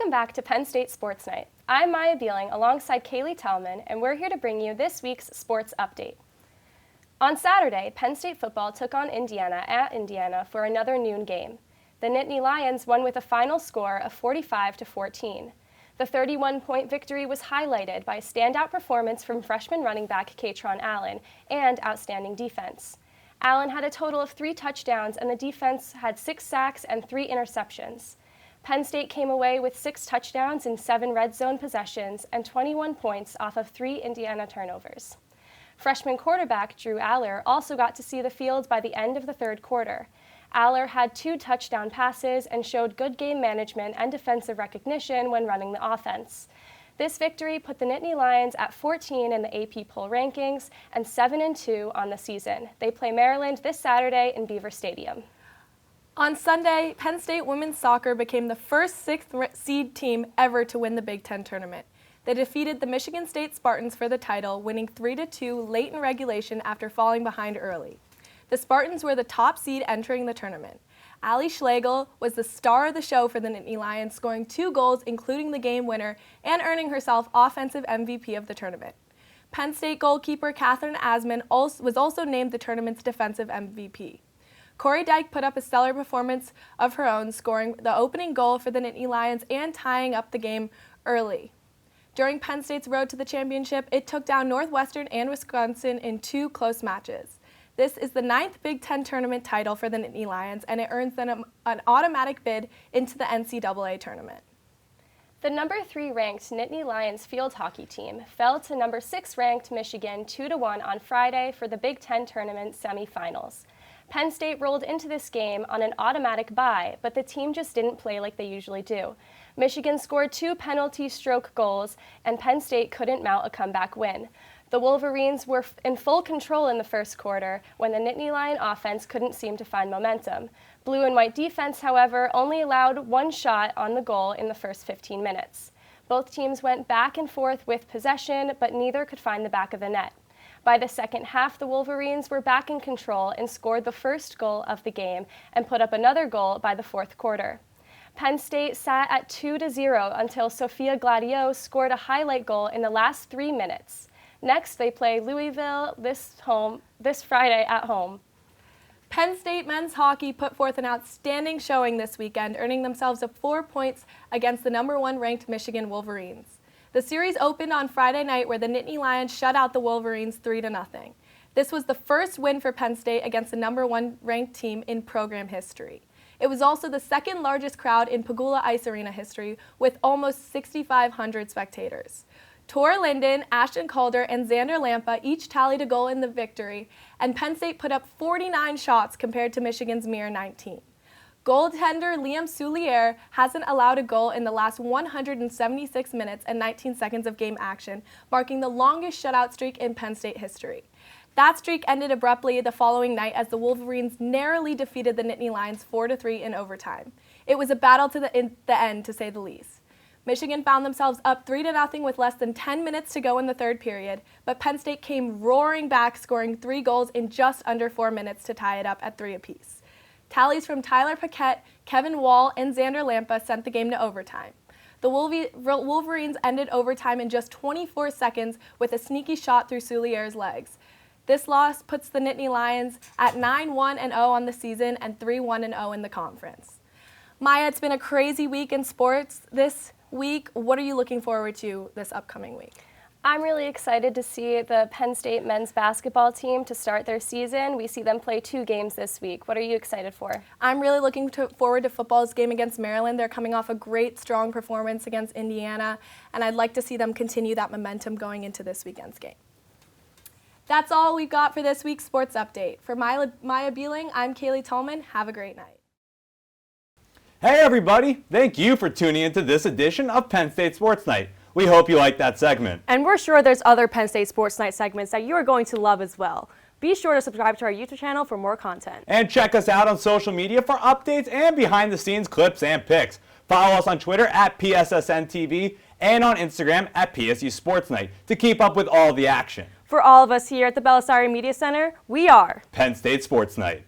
Welcome back to Penn State Sports Night. I'm Maya Bieling alongside Cailey Thalman, and we're here to bring you this week's sports update. On Saturday, Penn State football took on Indiana at Indiana for another noon game. The Nittany Lions won with a final score of 45-14. The 31-point victory was highlighted by a standout performance from freshman running back Katron Allen and outstanding defense. Allen had a total of 3 touchdowns, and the defense had 6 sacks and 3 interceptions. Penn State came away with 6 touchdowns in 7 red zone possessions and 21 points off of 3 Indiana turnovers. Freshman quarterback Drew Aller also got to see the field by the end of the third quarter. Aller had 2 touchdown passes and showed good game management and defensive recognition when running the offense. This victory put the Nittany Lions at 14 in the AP poll rankings and 7-2 on the season. They play Maryland this Saturday in Beaver Stadium. On Sunday, Penn State women's soccer became the first 6th seed team ever to win the Big Ten tournament. They defeated the Michigan State Spartans for the title, winning 3-2 late in regulation after falling behind early. The Spartans were the top seed entering the tournament. Allie Schlegel was the star of the show for the Nittany Lions, scoring 2 goals, including the game winner, and earning herself Offensive MVP of the tournament. Penn State goalkeeper Catherine Asman was also named the tournament's defensive MVP. Corey Dyke put up a stellar performance of her own, scoring the opening goal for the Nittany Lions and tying up the game early. During Penn State's road to the championship, it took down Northwestern and Wisconsin in 2 close matches. This is the 9th Big Ten tournament title for the Nittany Lions, and it earns them an automatic bid into the NCAA tournament. The number 3 ranked Nittany Lions field hockey team fell to number 6 ranked Michigan 2-1 on Friday for the Big Ten tournament semifinals. Penn State rolled into this game on an automatic bye, but the team just didn't play like they usually do. Michigan scored 2 penalty stroke goals, and Penn State couldn't mount a comeback win. The Wolverines were in full control in the first quarter when the Nittany Lion offense couldn't seem to find momentum. Blue and white defense, however, only allowed 1 shot on the goal in the first 15 minutes. Both teams went back and forth with possession, but neither could find the back of the net. By the second half, the Wolverines were back in control and scored the first goal of the game and put up another goal by the fourth quarter. Penn State sat at 2-0 until Sophia Gladio scored a highlight goal in the last 3 minutes. Next, they play Louisville this Friday at home. Penn State men's hockey put forth an outstanding showing this weekend, earning themselves 4 points against the number 1 ranked Michigan Wolverines. The series opened on Friday night where the Nittany Lions shut out the Wolverines 3-0. This was the first win for Penn State against the number 1 ranked team in program history. It was also the 2nd largest crowd in Pagula Ice Arena history, with almost 6,500 spectators. Tor Linden, Ashton Calder, and Xander Lampa each tallied a goal in the victory, and Penn State put up 49 shots compared to Michigan's mere 19. Goaltender Liam Souliere hasn't allowed a goal in the last 176 minutes and 19 seconds of game action, marking the longest shutout streak in Penn State history. That streak ended abruptly the following night as the Wolverines narrowly defeated the Nittany Lions 4-3 in overtime. It was a battle to the end, to say the least. Michigan found themselves up 3-0 with less than 10 minutes to go in the third period, but Penn State came roaring back, scoring 3 goals in just under 4 minutes to tie it up at 3 apiece. Tallies from Tyler Paquette, Kevin Wall, and Xander Lampa sent the game to overtime. The Wolverines ended overtime in just 24 seconds with a sneaky shot through Souliere's legs. This loss puts the Nittany Lions at 9-1-0 on the season and 3-1-0 in the conference. Maya, it's been a crazy week in sports this week. What are you looking forward to this upcoming week? I'm really excited to see the Penn State men's basketball team to start their season. We see them play 2 games this week. What are you excited for? I'm really looking forward to football's game against Maryland. They're coming off a great, strong performance against Indiana, and I'd like to see them continue that momentum going into this weekend's game. That's all we've got for this week's sports update. For Maya Bieling, I'm Cailey Thalman. Have a great night. Hey everybody, thank you for tuning into this edition of Penn State Sports Night. We hope you liked that segment. And we're sure there's other Penn State Sports Night segments that you are going to love as well. Be sure to subscribe to our YouTube channel for more content. And check us out on social media for updates and behind-the-scenes clips and pics. Follow us on Twitter at PSSN TV and on Instagram at PSU Sports Night to keep up with all the action. For all of us here at the Belisari Media Center, we are Penn State Sports Night.